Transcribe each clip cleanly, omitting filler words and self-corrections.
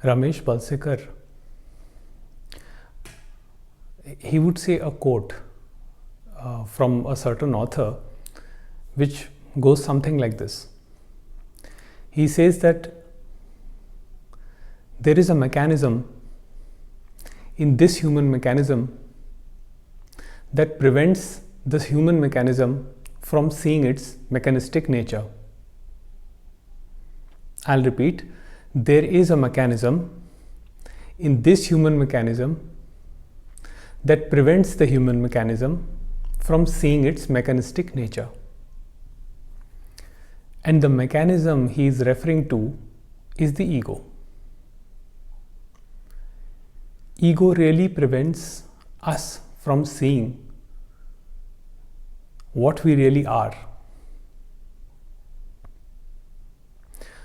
Ramesh Balsekar, he would say a quote from a certain author which goes something like this. He says that there is a mechanism in this human mechanism that prevents this human mechanism from seeing its mechanistic nature. I'll repeat, there is a mechanism in this human mechanism that prevents the human mechanism from seeing its mechanistic nature. And the mechanism he is referring to is the ego. Ego really prevents us from seeing what we really are.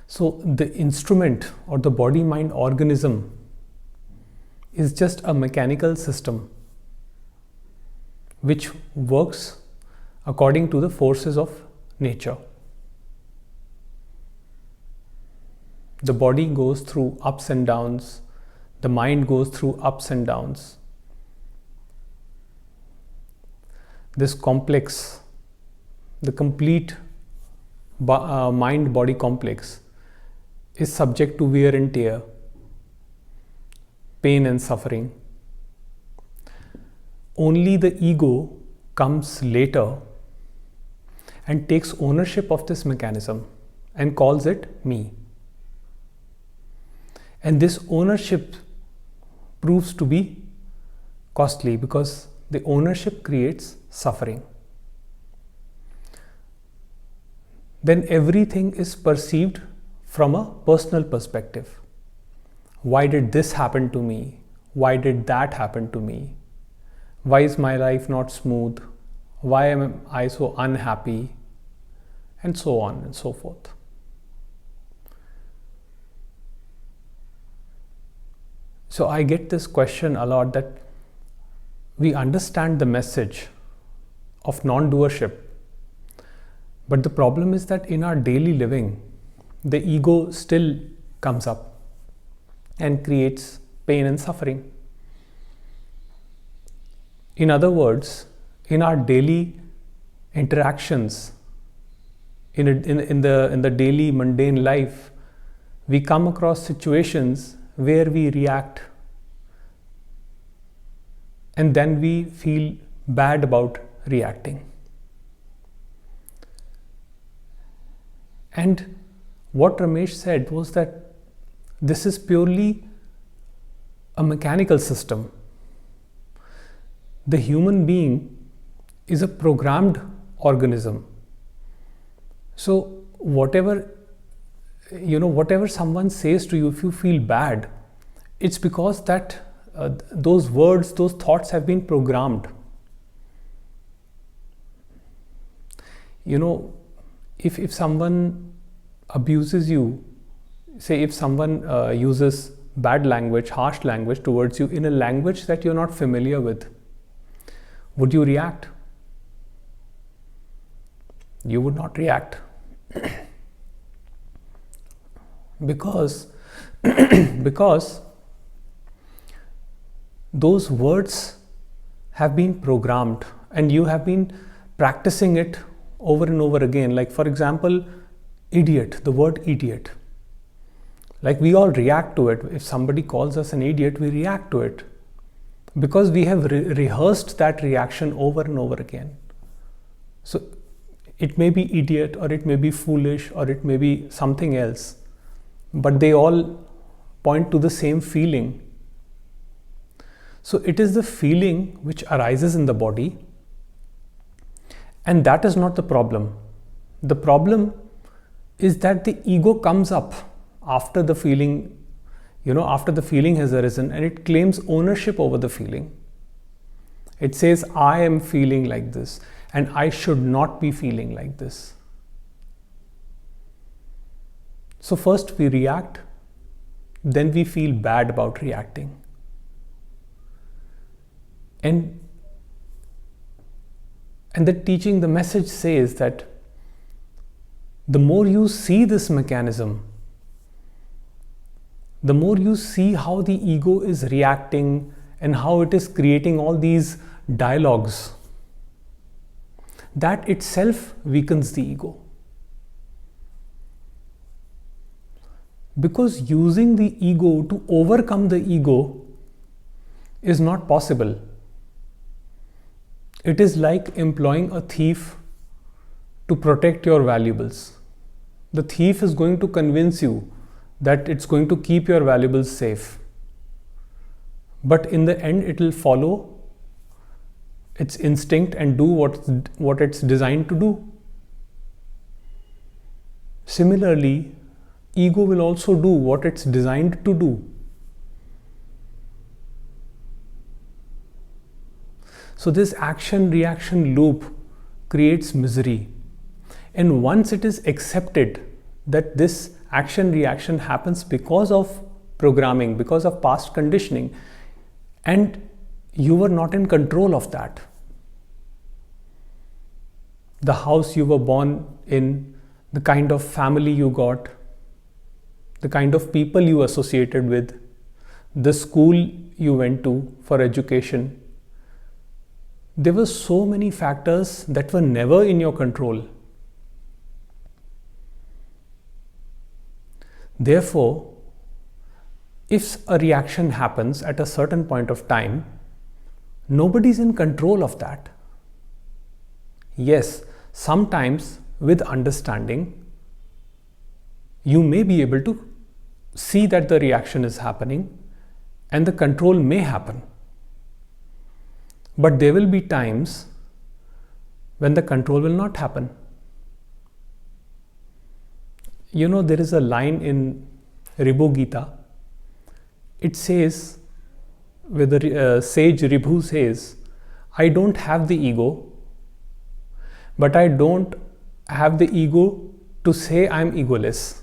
So the instrument or the body-mind organism is just a mechanical system which works according to the forces of nature. The body goes through ups and downs, the mind goes through ups and downs. This complex, the complete mind-body complex is subject to wear and tear, pain and suffering. Only the ego comes later and takes ownership of this mechanism and calls it me. And this ownership proves to be costly because the ownership creates suffering. Then everything is perceived from a personal perspective. Why did this happen to me? Why did that happen to me? Why is my life not smooth? Why am I so unhappy? And so on and so forth. So I get this question a lot, that we understand the message of non-doership, but the problem is that in our daily living, the ego still comes up and creates pain and suffering. In other words, in our daily interactions, in the daily mundane life, we come across situations where we react and then we feel bad about reacting. And what Ramesh said was that this is purely a mechanical system. The human being is a programmed organism. So whatever someone says to you, if you feel bad, it's because that those words, those thoughts have been programmed. If someone abuses you, say if someone uses bad language, harsh language towards you in a language that you're not familiar with, would you react? You would not react. because those words have been programmed and you have been practicing it over and over again. Like, for example, idiot, the word idiot. Like, we all react to it. If somebody calls us an idiot, we react to it because we have rehearsed that reaction over and over again. So it may be idiot, or it may be foolish, or it may be something else, but they all point to the same feeling. So it is the feeling which arises in the body, and that is not the problem. The problem is that the ego comes up after the feeling, after the feeling has arisen, and it claims ownership over the feeling. It says, I am feeling like this, and I should not be feeling like this. So first we react, then we feel bad about reacting. And the teaching, the message says that the more you see this mechanism, the more you see how the ego is reacting and how it is creating all these dialogues, that itself weakens the ego. Because using the ego to overcome the ego is not possible. It is like employing a thief to protect your valuables. The thief is going to convince you that it's going to keep your valuables safe. But in the end, it will follow its instinct and do what it's designed to do. Similarly, ego will also do what it's designed to do. So this action-reaction loop creates misery. And once it is accepted that this action-reaction happens because of programming, because of past conditioning, and you were not in control of that. The house you were born in, the kind of family you got, the kind of people you associated with, the school you went to for education. There were so many factors that were never in your control. Therefore, if a reaction happens at a certain point of time, nobody's in control of that. Yes, sometimes with understanding, you may be able to see that the reaction is happening and the control may happen. But there will be times when the control will not happen. You know, there is a line in Ribhu Gita. It says, where the sage Ribhu says, I don't have the ego, but I don't have the ego to say I'm egoless.